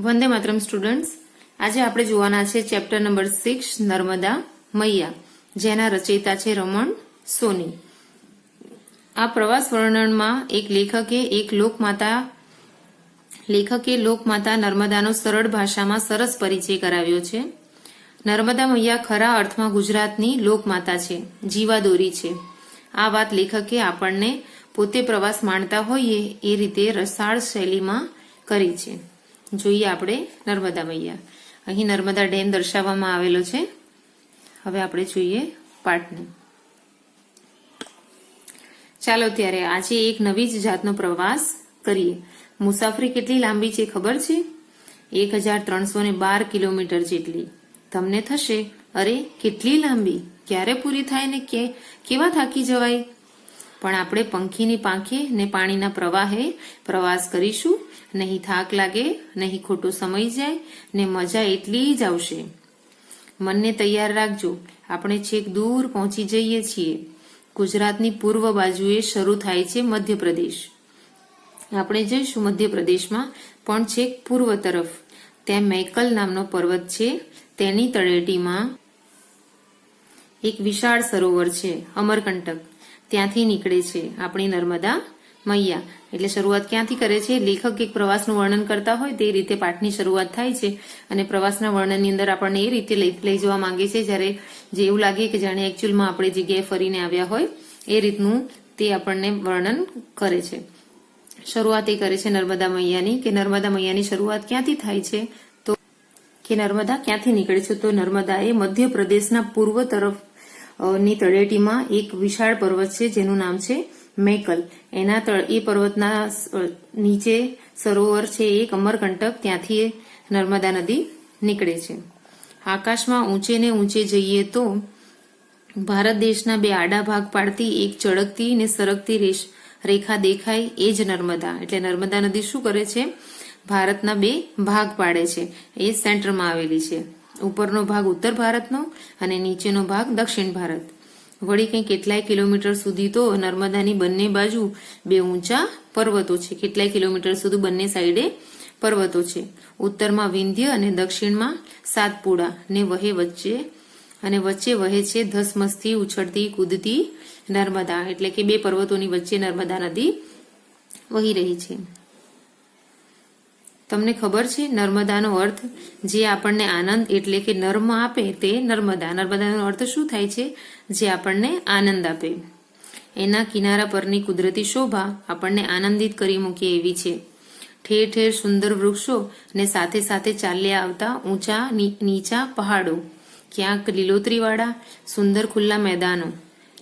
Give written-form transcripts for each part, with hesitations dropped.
Vande Mataram students, આજે આપણે જોવાના છે ચેપ્ટર નંબર 6 નર્મદા મૈયા, જેના રચયિતા છે રમણ સોની. આ પ્રવાસ વર્ણનમાં એક લેખકે લોકમાતા નર્મદાનો સરળ ભાષામાં સરસ પરિચય કરાવ્યો છે. નર્મદા મૈયા ખરા અર્થમાં ગુજરાતની લોકમાતા છે, જીવાદોરી છે. આ વાત લેખકે આપણને પોતે પ્રવાસ માણતા હોઈએ એ રીતે રસાળ શૈલીમાં કરી છે. જોઈએ આપણે નર્મદા મૈયા. અહીં નર્મદા ડેમ દર્શાવવામાં આવેલો છે. હવે આપણે જોઈએ પાઠને. ચાલો ત્યારે આજે એક નવી જ જાતનો પ્રવાસ કરીએ. મુસાફરી કેટલી લાંબી છે ખબર છે? 1312 કિલોમીટર જેટલી. તમને થશે, અરે કેટલી લાંબી, ક્યારે પૂરી થાય ને કેવા થાકી જવાય. પણ આપણે પંખીની પાંખે ને પાણીના પ્રવાહે પ્રવાસ કરીશું. નહીં થાક લાગે, નહીં ખોટો સમય જાય ને મજા એટલી જ આવશે. મનને તૈયાર રાખજો, આપણે છેક દૂર પહોંચી જઈએ છીએ. ગુજરાતની પૂર્વ બાજુએ શરૂ થાય છે મધ્યપ્રદેશ. આપણે જઈશું મધ્યપ્રદેશમાં, પણ છેક પૂર્વ તરફ. ત્યાં મૈકલ નામનો પર્વત છે. તેની તળેટીમાં એક વિશાળ સરોવર છે, અમરકંટક. ત્યાંથી નીકળે છે આપણી નર્મદા મૈયા. એટલે શરૂઆત ક્યાંથી કરે છે? લેખક એક પ્રવાસનું વર્ણન કરતા હોય તે રીતે પાઠની શરૂઆત થાય છે. અને પ્રવાસના વર્ણનની અંદર આપણને એ રીતે લઈ જવા માંગે છે જ્યારે જે એવું લાગે કે જાણે એકચ્યુઅલમાં આપણે જગ્યાએ ફરીને આવ્યા હોય એ રીતનું તે આપણને વર્ણન કરે છે. શરૂઆત એ કરે છે નર્મદા મૈયાની, કે નર્મદા મૈયાની શરૂઆત ક્યાંથી થાય છે, તો કે નર્મદા ક્યાંથી નીકળે છે? તો નર્મદા એ મધ્યપ્રદેશના પૂર્વ તરફ ની તળેટીમાં એક વિશાળ પર્વત છે જેનું નામ છે મૈકલ. એ પર્વતના નીચે સરોવર છે એક અમરકંટક. ત્યાંથી નર્મદા નદી નીકળે છે. આકાશમાં ઊંચે ને ઊંચે જઈએ તો ભારત દેશના બે આડા ભાગ પાડતી એક ચળકતી ને સરકતી રેખા દેખાય, એ જ નર્મદા. એટલે નર્મદા નદી શું કરે છે? ભારતના બે ભાગ પાડે છે. એ સેન્ટરમાં આવેલી છે. ઉપરનો ભાગ ઉત્તર ભારતનો અને નીચેનો ભાગ દક્ષિણ ભારત. વળી કંઈ કેટલાય કિલોમીટર સુધી તો નર્મદાની બંને બાજુ બે ઊંચા પર્વતો છે. કેટલાય કિલોમીટર સુધી બંને સાઈડે પર્વતો છે. ઉત્તરમાં વિંધ્ય અને દક્ષિણમાં સાતપુડા ને વચ્ચે વહે છે ધસમસથી ઉછળતી કૂદતી નર્મદા. એટલે કે બે પર્વતોની વચ્ચે નર્મદા નદી વહી રહી છે. તમને ખબર છે નર્મદાનો અર્થ? જે આપણને આનંદ એટલે કે નર્મ આપે તે નર્મદા. નર્મદાનો અર્થ શું થાય છે? જે આપણને આનંદ આપે. એના કિનારા પરની કુદરતી શોભા આપણને આનંદિત કરી મૂકે એવી છે. ઠેર ઠેર સુંદર વૃક્ષો ને સાથે સાથે ચાલ્યા આવતા ઊંચા નીચા પહાડો, ક્યાંક લીલોતરીવાળા સુંદર ખુલ્લા મેદાનો.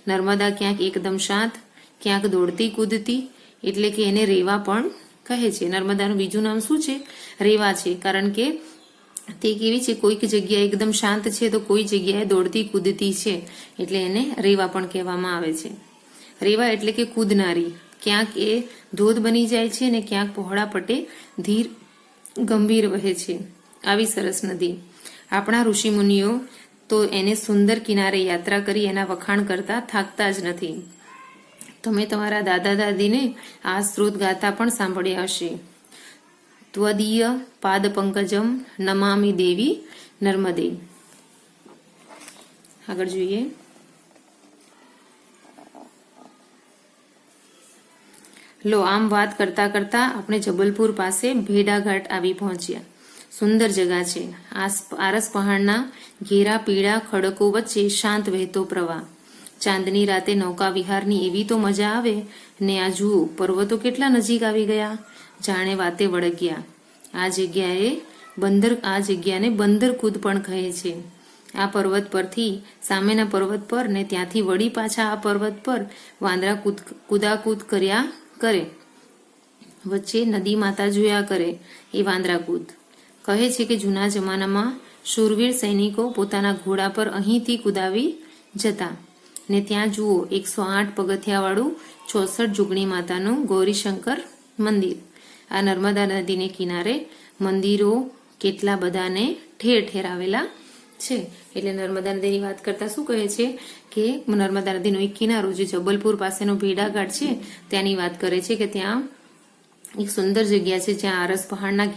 નર્મદા ક્યાંક એકદમ શાંત, ક્યાંક દોડતી કૂદતી, એટલે કે એને રેવા પણ કહે છે. નર્મદાનું બીજું નામ શું છે? રેવા છે. કારણ કે તે કેવી છે? કોઈક જગ્યાએ એકદમ શાંત છે તો કોઈ જગ્યાએ દોડતી કૂદતી છે, એટલે એને રેવા પણ કહેવામાં આવે છે. રેવા એટલે કે કૂદનારી. ક્યાંક એ ધોધ બની જાય છે ને ક્યાંક પહોળા પટે ધીર ગંભીર વહે છે. આવી સરસ નદી. આપણા ઋષિમુનિઓ તો એને સુંદર કિનારે યાત્રા કરી એના વખાણ કરતા થાકતા જ નથી. તમે તમારા દાદા દાદીને આ સ્ત્રોત ગાતા પણ સાંભળ્યા હશે. ત્વદીય પાદ પંકજમ નમામિ દેવી નર્મદે. આગળ જોઈએ. લો, આમ વાત કરતા કરતા આપણે જબલપુર પાસે ભેડાઘાટ આવી પહોંચ્યા. સુંદર જગા છે. આરસ પહાડના ઘેરા પીળા ખડકો વચ્ચે શાંત વહેતો પ્રવાહ. ચાંદની રાતે નૌકા વિહારની એવી તો મજા આવે ને આ જુઓ, પર્વતો કેટલા નજીક આવી ગયા, જાણે વાતે વળગ્યા. આ જગ્યાને બંદરકૂદ પણ કહે છે. આ પર્વત પરથી સામેના પર્વત પર ને ત્યાંથી વળી પાછા આ પર્વત પર વાંદરા કૂદાકૂદ કર્યા કરે. વચ્ચે નદી માતા જોયા કરે એ વાંદરાકૂદ. કહે છે કે જૂના જમાનામાં શૂરવીર સૈનિકો પોતાના ઘોડા પર અહીંથી કૂદાવી જતા. ને ત્યાં જુઓ 108 પગથિયાવાળું 64 જુગણી માતાનું ગૌરીશંકર મંદિર. આ નર્મદા નદીને કિનારે મંદિરો કેટલા બધાને ઠેર ઠેર આવેલા છે. એટલે નર્મદા નદીની વાત કરતા શું કહે છે કે નર્મદા નદીનો એક કિનારો જે જબલપુર પાસેનો ભેડાઘાટ છે ત્યાંની વાત કરે છે કે ત્યાં એક સુંદર જગ્યા છે જ્યાં આરસ પહાડના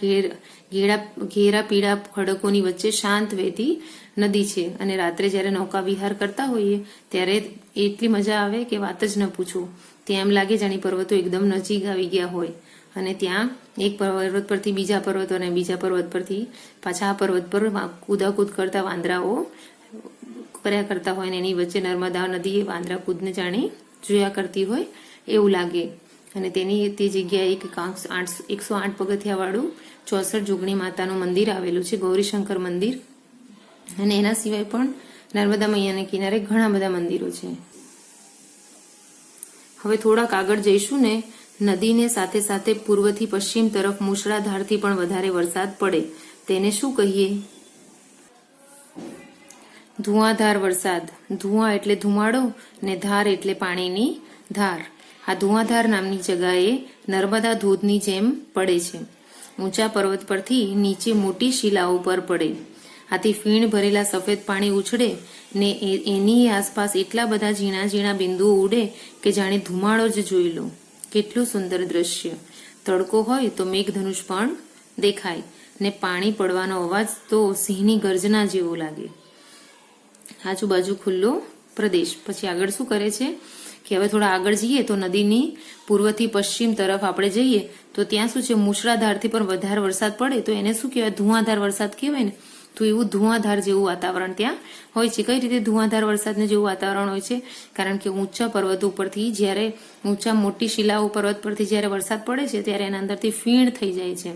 ઘેરા પીળા ખડકોની વચ્ચે શાંત વહેતી નદી છે અને રાત્રે જ્યારે નૌકા વિહાર કરતા હોઈએ ત્યારે એટલી મજા આવે કે વાત જ ન પૂછો. ત્યાં એમ લાગે જાણે પર્વતો એકદમ નજીક આવી ગયા હોય અને ત્યાં એક પર્વત પરથી બીજા પર્વત અને બીજા પર્વત પરથી પાછા આ પર્વત પર કૂદાકૂદ કરતા વાંદરાઓ કર્યા કરતા હોય ને એની વચ્ચે નર્મદા નદી એ વાંદરા કૂદને જાણે જોયા કરતી હોય એવું લાગે. અને તે જગ્યાએ એક 108 પગથિયા વાળું 64 જોગણી માતાનું મંદિર આવેલું છે, ગૌરીશંકર મંદિર. અને એના સિવાય પણ નર્મદા મૈયાના કિનારે ઘણા બધા મંદિરો છે. હવે થોડાક આગળ જઈશું ને, નદીને સાથે સાથે પૂર્વથી પશ્ચિમ તરફ મુશળાધારથી પણ વધારે વરસાદ પડે તેને શું કહીએ? ધુઆધાર વરસાદ. ધુઆ એટલે ધુમાડો ને ધાર એટલે પાણીની ધાર. આ ધુઆધાર નામની જગાએ નર્મદા ધોધની જેમ પડે છે. ઊંચા પર્વત પરથી નીચે મોટી શિલાઓ પર પડે. આથી ફીણ ભરેલા સફેદ પાણી ઉછળે ને એની આસપાસ એટલા બધા ઝીણા ઝીણા બિંદુઓ ઉડે કે જાણે ધુમાડો જ જોઈ લો. કેટલું સુંદર દ્રશ્ય. તડકો હોય તો મેઘધનુષ પણ દેખાય ને પાણી પડવાનો અવાજ તો સિંહની ગર્જના જેવો લાગે. આજુબાજુ ખુલ્લો પ્રદેશ. પછી આગળ શું કરે છે કે હવે થોડા આગળ જઈએ તો નદીની પૂર્વથી પશ્ચિમ તરફ આપણે જઈએ તો ત્યાં શું છે, મુશળાધારથી પણ વધારે વરસાદ પડે તો એને શું કહેવાય? ધુઆધાર વરસાદ કહેવાય ને. તો એવું ધુઆધાર જેવું વાતાવરણ ત્યાં હોય છે. કઈ રીતે ધુઆધાર વરસાદને જેવું વાતાવરણ હોય છે? કારણ કે ઊંચા પર્વત ઉપરથી જ્યારે મોટી શિલાઓ પર્વત પરથી જ્યારે વરસાદ પડે છે ત્યારે એના અંદરથી ફીણ થઈ જાય છે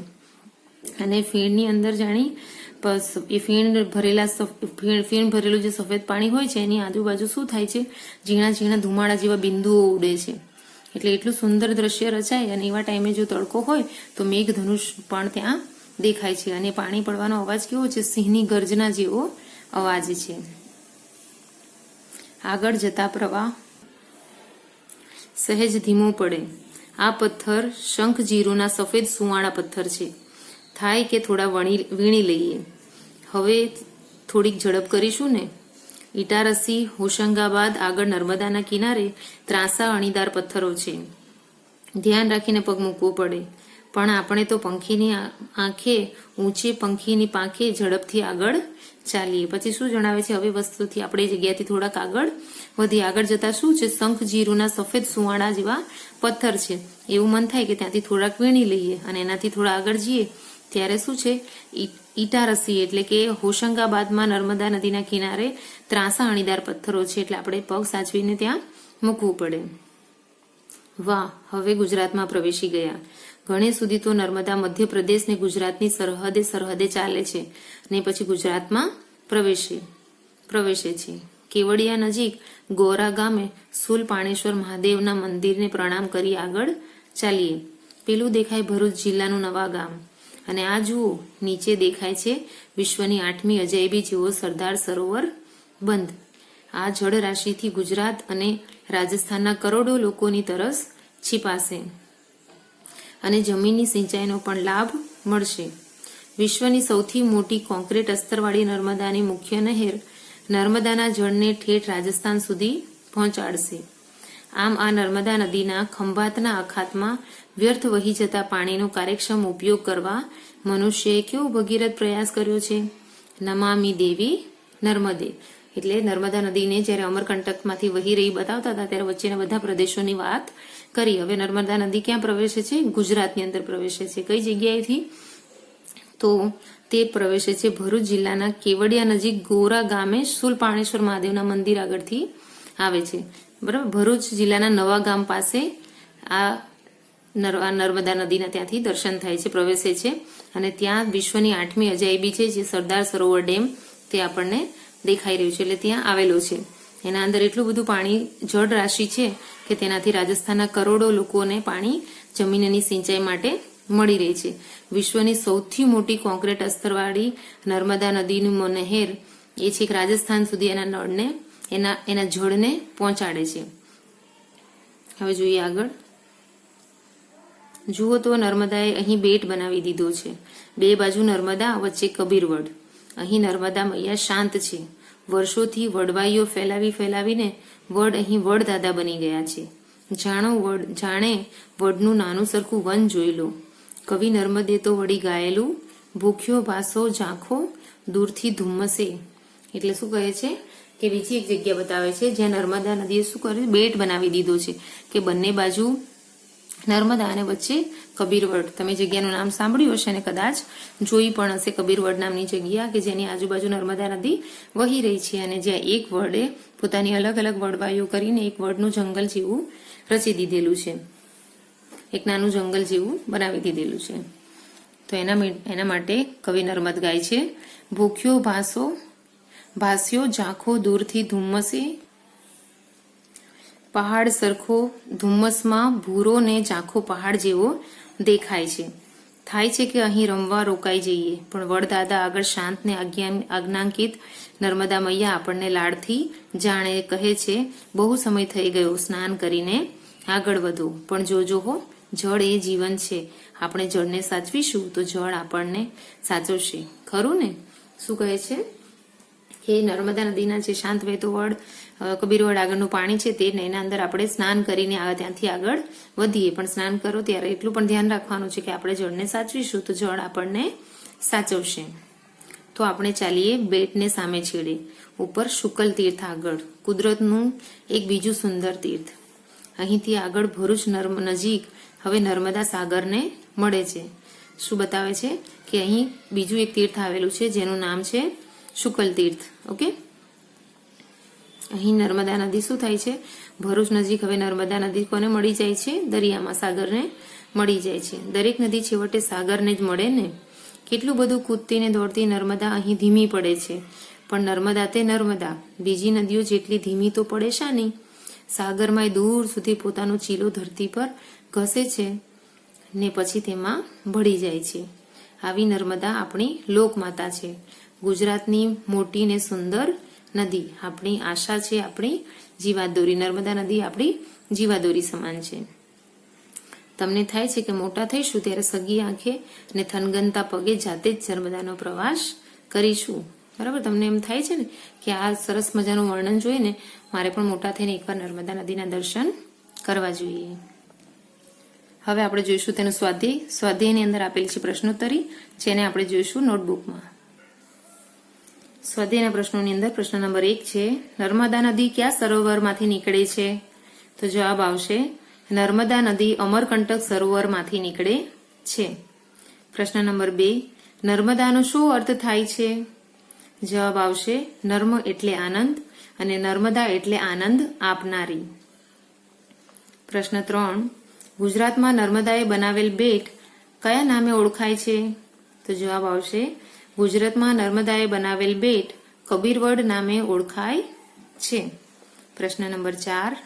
અને ફીણની અંદર જાણી એ ફીણ ભરેલું જે સફેદ પાણી હોય છે એની આજુબાજુ શું થાય છે? ઝીણા ઝીણા ધુમાડા જેવા બિંદુઓ ઉડે છે. એટલે એટલું સુંદર દ્રશ્ય રચાય. અને એવા ટાઈમે જો તડકો હોય તો મેઘધનુષ પણ ત્યાં દેખાય છે અને પાણી પડવાનો અવાજ કેવો છે? સિંહની ગર્જના જેવો અવાજ છે. આગળ જતા પ્રવાહ સહેજ ધીમો પડે. આ પથ્થર શંખજીરુના સફેદ સુવાળા પથ્થર છે. થાય કે થોડા વીણી લઈએ. હવે થોડીક ઝડપ કરીશું ને. ઇટારસી, હોશંગાબાદ આગળ નર્મદાના કિનારે ત્રાંસા અણીદાર પથ્થરો છે. ધ્યાન રાખીને પગ મૂકવો પડે. પણ આપણે તો પંખીની આંખે ઊંચે પંખીની પાંખે ઝડપથી આગળ ચાલીએ. પછી શું જણાવે છે? હવે વસ્તુથી આપણે જગ્યાથી થોડાક આગળ વધી. આગળ જતા શું છે? શંખજીરુના સફેદ સુવાળા જેવા પથ્થર છે. એવું મન થાય કે ત્યાંથી થોડાક વીણી લઈએ. અને એનાથી થોડા આગળ જઈએ ત્યારે શું છે? ઇટારસી એટલે કે હોશંગાબાદમાં નર્મદા નદીના કિનારે ત્રાંસા અણીદાર પથ્થરો છે. એટલે આપણે પગ સાચવીને ત્યાં મૂકવું પડે. વાહ, હવે ગુજરાતમાં પ્રવેશી ગયા. ઘણે સુધી તો નર્મદા મધ્યપ્રદેશ ને ગુજરાતની સરહદે ચાલે છે ને પછી ગુજરાતમાં પ્રવેશે છે. કેવડિયા નજીક ગોરા ગામે શૂલપાણેશ્વર મહાદેવના મંદિરને પ્રણામ કરી આગળ ચાલીએ. પેલું દેખાય ભરૂચ જિલ્લાનું નવા ગામ. અને આ જુઓ, નીચે દેખાય છે વિશ્વની 8મી અજાયબી જેવો સરદાર સરોવર બંધ. આ જળ રાશિથી ગુજરાત અને રાજસ્થાનના કરોડો લોકોની તરસ છીપાશે અને જમીનની સિંચાઈનો પણ લાભ મળશે. વિશ્વની સૌથી મોટી કોન્ક્રીટ અસ્તરવાળી નર્મદાની મુખ્ય નહેર નર્મદાના જળને ઠેઠ રાજસ્થાન સુધી પહોંચાડશે. આમ આ નર્મદા નદીના ખંભાતના અખાતમાં વ્યર્થ વહી જતા પાણીનો કાર્યક્ષમ ઉપયોગ કરવા મનુષ્યએ કેવો ભગીરથ પ્રયાસ કર્યો છે. નમામિ દેવી નર્મદે એટલે નર્મદા નદીને જ્યારે અમરકંટકમાંથી વહી રહી બતાવતા હતા ત્યારે વચ્ચેના બધા પ્રદેશોની વાત કરી. હવે નર્મદા નદી ક્યાં પ્રવેશે છે? ગુજરાતની અંદર પ્રવેશે છે. કઈ જગ્યાએથી? તો તે પ્રવેશે છે ભરૂચ જિલ્લાના કેવડિયા નજીક ગોરા ગામે શૂલપાણેશ્વર મહાદેવના મંદિર આગળથી આવે છે. બરાબર. ભરૂચ જિલ્લાના નવા ગામ પાસે આ નર્મદા નદીના ત્યાંથી દર્શન થાય છે, પ્રવેશે છે. અને ત્યાં વિશ્વની 8મી અજાયબી છે જે સરદાર સરોવર ડેમ તે આપણને દેખાઈ રહ્યું છે. એટલે ત્યાં આવેલો છે. એના અંદર એટલું બધું પાણી જળ રાશિ છે કે તેનાથી રાજસ્થાનના કરોડો લોકોને પાણી જમીનની સિંચાઈ માટે મળી રહે છે. વિશ્વની સૌથી મોટી કોન્ક્રીટ અસ્તરવાળી નર્મદા નદીનું નહેર એ છે રાજસ્થાન સુધી એના નળને એના જળને પહોંચાડે છે. હવે જોઈએ આગળ. જુઓ તો નર્મદાએ અહીં બેટ બનાવી દીધો છે. બે બાજુ નર્મદા, વચ્ચે કબીરવડ. અહીં નર્મદા મૈયા શાંત છે. વર્ષોથી વડવાઈઓ ફેલાવીને વડ અહીં વડદાદા બની ગયા છે. જાણે વડનું નાનું સરખું વન જોઈ લો. કવિ નર્મદે તો વળી ગાયેલું, ભૂખ્યો ભાસો ઝાંખો દૂરથી ધુમ્મસે. એટલે શું કહે છે કે બીજી એક જગ્યા બતાવે છે જ્યાં નર્મદા નદીએ શું કર્યું, બેટ બનાવી દીધો છે કે બંને બાજુ નર્મદા અને વચ્ચે કબીરવડ. તમે જગ્યાનું નામ સાંભળ્યું હશે અને કદાચ જોઈ પણ હશે. કબીરવડ નામની જગ્યા કે જેની આજુબાજુ નર્મદા નદી વહી રહી છે અને જ્યાં એક વડે પોતાની અલગ અલગ વડવાઈઓ કરીને એક વડનું જંગલ જેવું રચી દીધેલું છે, એક નાનું જંગલ જેવું બનાવી દીધેલું છે. તો એના માટે કવિ નર્મદ ગાય છે, ભૂખ્યો ભાસ્યો ઝાંખો દૂરથી ધુમ્મસે, પહાડ સરખો ધુમ્મસમાં ભૂરો ને ઝાંખો પહાડ જેવો દેખાય છે. થાય છે કે અહીં રમવા રોકાઈ જઈએ, પણ વડદાદા આગળ શાંત ને આજ્ઞાંકિત નર્મદા મૈયા આપણને લાડથી જાણે કહે છે, બહુ સમય થઈ ગયો, સ્નાન કરીને આગળ વધો. પણ જોજો હો, જળ એ જીવન છે. આપણે જળને સાચવીશું તો જળ આપણને સાચવશે. ખરું ને? શું કહે છે કે નર્મદા નદીના જે શાંત વહેતો વડ કબીરવડ આગળનું પાણી છે તે એના અંદર આપણે સ્નાન કરીને ત્યાંથી આગળ વધીએ. પણ સ્નાન કરો ત્યારે એટલું પણ ધ્યાન રાખવાનું છે કે આપણે જળને સાચવીશું તો જળ આપણને સાચવશે. તો આપણે ચાલીએ બેટને સામે છેડે, ઉપર શુકલ તીર્થ આગળ, કુદરતનું એક બીજું સુંદર તીર્થ. અહીંથી આગળ ભરૂચ નજીક હવે નર્મદા સાગરને મળે છે. શું બતાવે છે કે અહીં બીજું એક તીર્થ આવેલું છે જેનું નામ છે શુકલ તીર્થ. ઓકે, અહીં નર્મદા નદી શું થાય છે, ભરૂચ નજીક હવે નર્મદા નદી કોને મળી જાય છે, દરિયામાં સાગરને મળી જાય છે. દરેક નદી છેવટે સાગરને જ મળે ને. કેટલું બધું કૂદતી ને દોડતી નર્મદા અહીં ધીમી પડે છે, પણ નર્મદા તે નર્મદા બીજી નદીઓ જેટલી ધીમી તો પડે શાની. સાગરમાં દૂર સુધી પોતાનો ચીલો ધરતી પર ઘસે છે ને પછી તેમાં ભળી જાય છે. આવી નર્મદા આપણી લોકમાતા છે, ગુજરાતની મોટી ને સુંદર નદી, આપણી આશા છે, આપણી જીવાદોરી. નર્મદા નદી આપણી જીવાદોરી સમાન છે. તમને થાય છે કે મોટા થઈશું ત્યારે સગી આંખે ને થનગનતા પગે જાતે જ નર્મદાનો પ્રવાસ કરીશું. બરાબર, તમને એમ થાય છે ને કે આ સરસ મજાનું વર્ણન જોઈને મારે પણ મોટા થઈને એકવાર નર્મદા નદીના દર્શન કરવા જોઈએ. હવે આપણે જોઈશું તેનું સ્વાધ્યાય. સ્વાધ્યાયની અંદર આપેલી છે પ્રશ્નોત્તરી, જેને આપણે જોઈશું નોટબુકમાં. સ્વાધ્યાયના પ્રશ્નોની અંદર પ્રશ્ન નંબર 1 છે, નર્મદા નદી કયા સરોવરમાંથી નીકળે છે? તો જવાબ આવશે, નર્મદા નદી અમરકંટક સરોવરમાંથી નીકળે છે. પ્રશ્ન નંબર 2, નર્મદાનો શું અર્થ થાય છે? જવાબ આવશે, નર્મ એટલે આનંદ અને નર્મદા એટલે આનંદ આપનારી. પ્રશ્ન 3, ગુજરાતમાં નર્મદાએ બનાવેલ બેટ કયા નામે ઓળખાય છે? તો જવાબ આવશે, ગુજરાતમાં નર્મદાએ બનાવેલ બેટ કબીરવડ નામે ઓળખાય છે. પ્રશ્ન નંબર 4,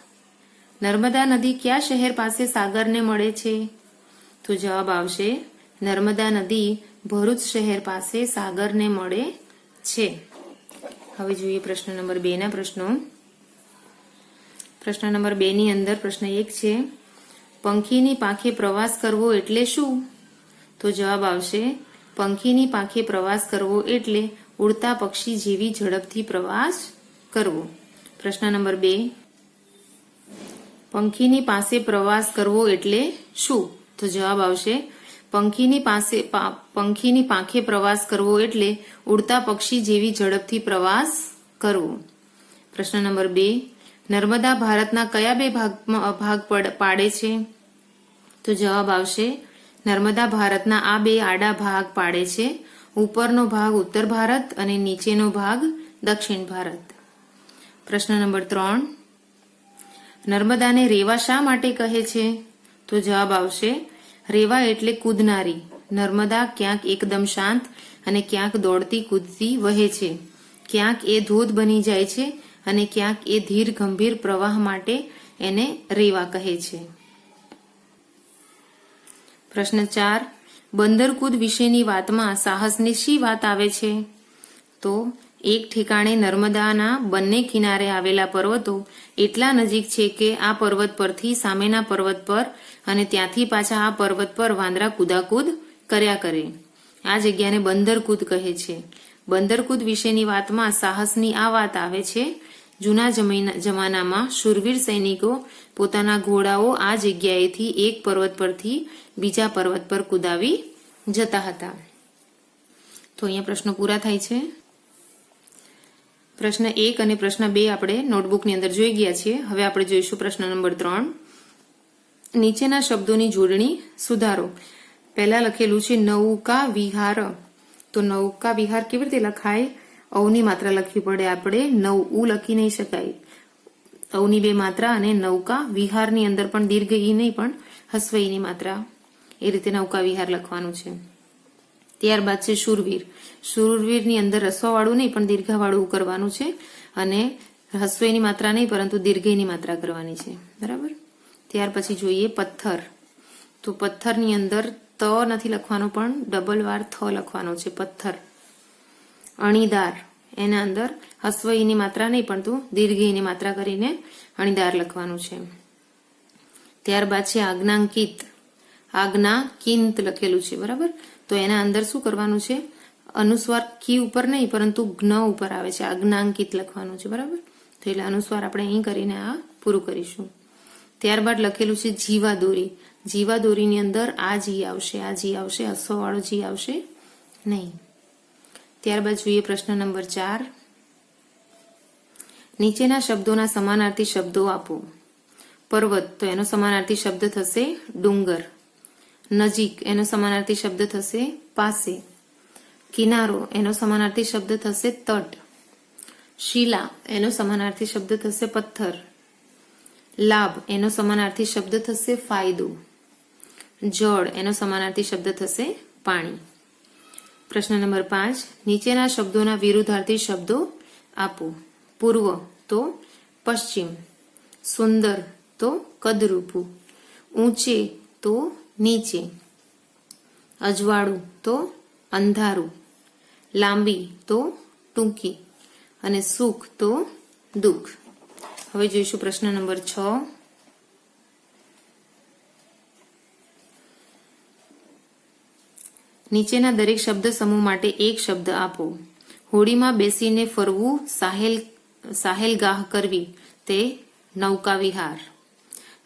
નર્મદા નદી કયા શહેર પાસે સાગરને મળે છે? તો જવાબ આવશે, નર્મદા નદી ભરૂચ શહેર પાસે સાગરને મળે છે. હવે જોઈએ પ્રશ્ન નંબર 2 ના પ્રશ્નો. પ્રશ્ન નંબર 2 ની અંદર પ્રશ્ન 1 છે, પંખીની પાંખે પ્રવાસ કરવો એટલે શું? તો જવાબ આવશે, પંખીની પાંખે પ્રવાસ કરવો એટલે ઉડતા પક્ષી જેવી ઝડપથી પ્રવાસ કરવો. પ્રશ્ન નંબર 2, પંખીની પાસે પ્રવાસ કરવો એટલે શું? તો જવાબ આવશે, પંખીની પાંખે પ્રવાસ કરવો એટલે ઉડતા પક્ષી જેવી ઝડપથી પ્રવાસ કરવો. પ્રશ્ન નંબર 2, નર્મદા ભારતના કયા 2 ભાગ પાડે છે? તો જવાબ આવશે, નર્મદા ભારતના આ 2 આડા ભાગ પાડે છે. ઉપરનો ભાગ ઉત્તર ભારત અને નીચેનો ભાગ દક્ષિણ ભારત. પ્રશ્ન નંબર 3, નર્મદાને રેવા શા માટે કહે છે? તો જવાબ આવશે, રેવા એટલે કૂદનારી. નર્મદા ક્યાંક એકદમ શાંત અને ક્યાંક દોડતી કૂદતી વહે છે. ક્યાંક એ ધોધ બની જાય છે અને ક્યાંક એ ધીર ગંભીર પ્રવાહ માટે એને રેવા કહે છે. પ્રશ્ન 4, બંદરકૂદ વિશેની વાતમાં સાહસની શી વાત આવે છે? તો એક ઠેકાણે નર્મદાના બંને કિનારે આવેલા પર્વતો એટલા નજીક છે કે આ પર્વત પરથી સામેના પર્વત પર અને ત્યાંથી પાછા આ પર્વત પર વાંદરા કૂદાકૂદ કર્યા કરે. આ જગ્યાને બંદરકૂદ કહે છે. બંદરકૂદ વિશેની વાતમાં સાહસની આ વાત આવે છે જૂના જમાનામાં શૂરવીર સૈનિકો પોતાના ઘોડાઓ આ જગ્યાએથી એક પર્વત પરથી બીજા પર્વત પર કુદાવી જતા હતા. તો અહીંયા પ્રશ્નો પૂરા થાય છે. પ્રશ્ન 1 અને પ્રશ્ન 2 આપણે નોટબુકની અંદર જોઈ ગયા છીએ. હવે આપણે જોઈશું પ્રશ્ન નંબર 3. નીચેના શબ્દોની જોડણી સુધારો. પહેલા લખેલું છે નૌકા વિહાર. તો નૌકા વિહાર કેવી રીતે લખાય? અવની માત્રા લખવી પડે આપણે. નવ ઉ લખી નહીં શકાય. અવની 2 માત્રા અને નૌકા વિહારની અંદર પણ દીર્ઘ ઈ નહીં પણ હસ્વ ઈની માત્રા. એ રીતે નૌકા વિહાર લખવાનું છે. ત્યારબાદ છે શૂરવીર. શૂરવીરની અંદર રસ્વાવાળું નહીં પણ દીર્ઘવાળું કરવાનું છે અને હસ્વની માત્રા નહીં પરંતુ દીર્ઘની માત્રા કરવાની છે. બરાબર. ત્યાર પછી જોઈએ પથ્થર. તો પથ્થરની અંદર ત નથી લખવાનો પણ ડબલ વાર થ લખવાનો છે. પથ્થર. અણીદાર. એના અંદર હસ્વઈની માત્રા નહીં પરંતુ દીર્ઘઈની માત્રા કરીને અણીદાર લખવાનું છે. ત્યારબાદ છે આજ્ઞાંકિત. આજ્ઞાકિંત લખેલું છે. બરાબર. તો એના અંદર શું કરવાનું છે? અનુસ્વાર કી ઉપર નહીં પરંતુ જ્ઞ ઉપર આવે છે. આજ્ઞાંકિત લખવાનું છે. બરાબર. તો એટલે અનુસ્વાર આપણે અહીં કરીને આ પૂરું કરીશું. ત્યારબાદ લખેલું છે જીવાદોરી. જીવાદોરીની અંદર આ જી આવશે, આ જી આવશે, હસ્વવાળો જી આવશે નહીં. ત્યારબાદ જોઈએ પ્રશ્ન નંબર 4. નીચેના શબ્દોના સમાનાર્થી શબ્દો આપો. પર્વત તો એનો સમાનાર્થી શબ્દ થશે ડુંગર. નજીક એનો સમાનાર્થી શબ્દ થશે પાસે. કિનારો એનો સમાનાર્થી શબ્દ થશે તટ. શિલા એનો સમાનાર્થી શબ્દ થશે પથ્થર. લાભ એનો સમાનાર્થી શબ્દ થશે ફાયદો. જળ એનો સમાનાર્થી શબ્દ થશે પાણી. પ્રશ્ન નંબર 5. નીચેના શબ્દોના વિરુદ્ધાર્થી શબ્દો આપો. પૂર્વ તો પશ્ચિમ. સુંદર તો કદરૂપું. ઊંચે તો નીચે. અજવાળું તો અંધારું. લાંબી તો ટૂંકી. અને સુખ તો દુઃખ. હવે જોઈશું પ્રશ્ન નંબર 6. નીચેના દરેક શબ્દ સમૂહ માટે એક શબ્દ આપો. હોડીમાં બેસીને ફરવું, સાહેલગાહ કરવી તે નૌકા વિહાર.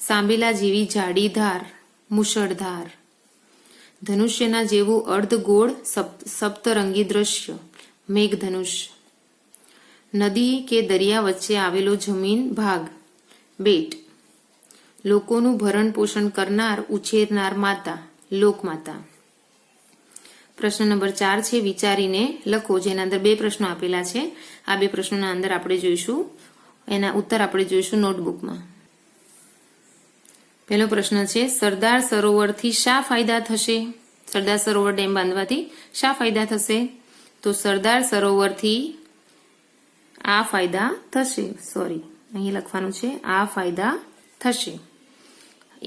સાંબેલા જેવી જાડી ધાર, મુશળધાર. ધનુષ્યના જેવું અર્ધગોળ સપ્તરંગી દ્રશ્ય, મેઘધનુષ. નદી કે દરિયા વચ્ચે આવેલો જમીન ભાગ, બેટ. લોકોનું ભરણ પોષણ કરનાર, ઉછેરનાર માતા, લોકમાતા. પ્રશ્ન નંબર 4 છે વિચારીને લખો, જેના અંદર 2 પ્રશ્નો આપેલા છે. આ 2 પ્રશ્નોના અંદર આપણે જોઈશું, એના ઉત્તર આપણે જોઈશું નોટબુકમાં. પહેલો પ્રશ્ન છે સરદાર સરોવરથી શા ફાયદા થશે? સરદાર સરોવર ડેમ બાંધવાથી શા ફાયદા થશે? તો સરદાર સરોવરથી આ ફાયદા થશે. અહીં લખવાનું છે આ ફાયદા થશે.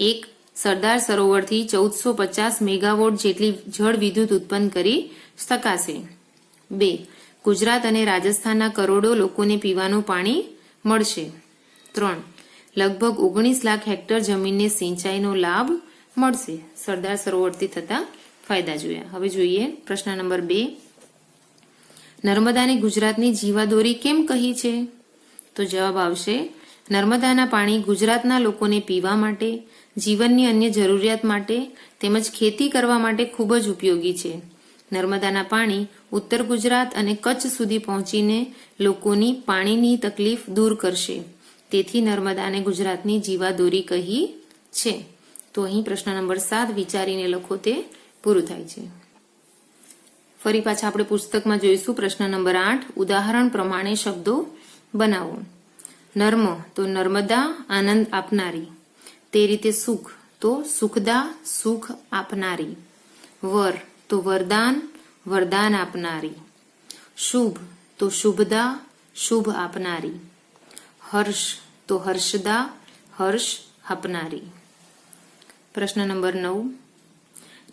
1. સરદાર સરોવરથી 1450 મેગાવોટ જેટલી જળ વિદ્યુત ઉત્પન્ન કરી શકાશે. 2. ગુજરાત અને રાજસ્થાનના કરોડો લોકોને પીવાનું પાણી મળશે. 3. લગભગ 19 લાખ હેક્ટર જમીનને સિંચાઈનો લાભ મળશે. સરદાર સરોવરથી થતા ફાયદા જોયા. હવે જોઈએ પ્રશ્ન નંબર 2. નર્મદાને ગુજરાતની જીવાદોરી કેમ કહી છે? તો જવાબ આવશે નર્મદાના પાણી ગુજરાતના લોકોને પીવા માટે, જીવનની અન્ય જરૂરિયાત માટે તેમજ ખેતી કરવા માટે ખૂબ જ ઉપયોગી છે. નર્મદાના પાણી ઉત્તર ગુજરાત અને કચ્છ સુધી પહોંચીને લોકોની પાણીની તકલીફ દૂર કરશે. તેથી નર્મદાને ગુજરાતની જીવાદોરી કહી છે. તો અહીં પ્રશ્ન નંબર 7 વિચારીને લખો તે પૂરું થાય છે. ફરી પાછા આપણે પુસ્તકમાં જોઈશું પ્રશ્ન નંબર 8. ઉદાહરણ પ્રમાણે શબ્દો બનાવો. નર્મ તો નર્મદા, આનંદ આપનારી. તે રીતે સુખ તો સુખદા, સુખ આપનારી. વર તો વરદાન, વરદાન આપનારી. શુભ તો શુભદા, શુભ આપનારી. હર્ષ તો હર્ષદા, હર્ષ આપનારી. પ્રશ્ન નંબર 9.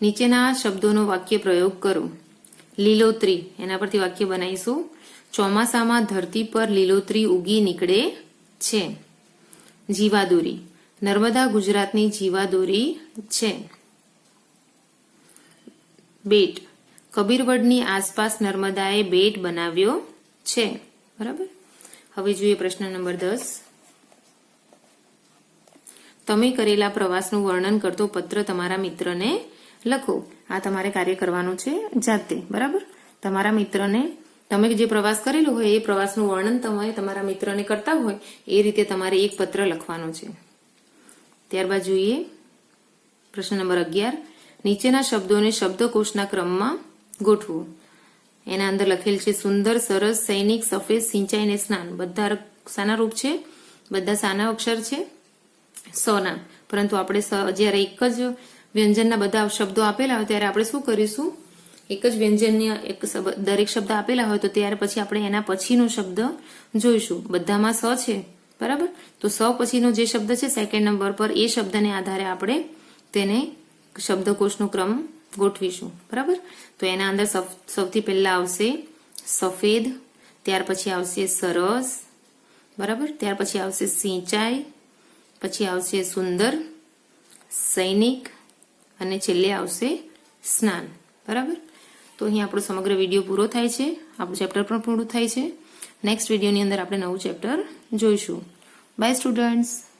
નીચેના શબ્દોનો વાક્ય પ્રયોગ કરો. લીલોતરી, એના પરથી વાક્ય બનાવીશું. ચોમાસામાં ધરતી પર લીલોતરી ઉગી નીકળે છે. જીવાદોરી, નર્મદા ગુજરાતની જીવાદોરી છે. બેટ, કબીરવડની આસપાસ નર્મદાએ બેટ બનાવ્યો છે. બરાબર. હવે જોઈએ પ્રશ્ન નંબર 10. તમે કરેલા પ્રવાસનું વર્ણન કરતો પત્ર તમારા મિત્રને લખો. આ તમારે કાર્ય કરવાનું છે જાતે, બરાબર? તમારા મિત્રને તમે જે પ્રવાસ કરેલો હોય એ પ્રવાસનું વર્ણન તમે તમારા મિત્રને કરતા હોય એ રીતે તમારે એક પત્ર લખવાનો છે. ત્યારબાદ જોઈએ પ્રશ્ન નંબર 11. નીચેના શબ્દોને શબ્દકોશના ક્રમમાં ગોઠવો. એના અંદર લખેલ છે સુંદર, સરસ, સૈનિક, સફેદ, સિંચાઈ ને સ્નાન. બધા શાના રૂપ છે? બધા શાના અક્ષર છે? સના. પરંતુ આપણે જ્યારે એક જ વ્યંજનના બધા શબ્દો આપેલા હોય ત્યારે આપણે શું કરીશું? એક જ વ્યંજનની દરેક શબ્દ આપેલા હોય તો ત્યાર પછી આપણે એના પછીનો શબ્દ જોઈશું. બધામાં સ છે, બરાબર? તો સ પછીનો જે શબ્દ છે સેકન્ડ નંબર પર, એ શબ્દને આધારે આપણે તેને શબ્દકોશનો ક્રમ ગોઠવીશું, બરાબર? તો એના અંદર સૌથી પહેલા આવશે સફેદ, ત્યાર પછી આવશે સરસ, બરાબર? ત્યાર પછી આવશે સિંચાઈ, પછી આવશે સુંદર, સૈનિક અને છેલ્લે આવશે સ્નાન, બરાબર? તો અહીં આપણો સમગ્ર વિડીયો પૂરો થાય છે, આપણું ચેપ્ટર પણ પૂરું થાય છે. નેક્સ્ટ વિડીયોની અંદર આપણે નવું ચેપ્ટર જોઈશું. Bye students.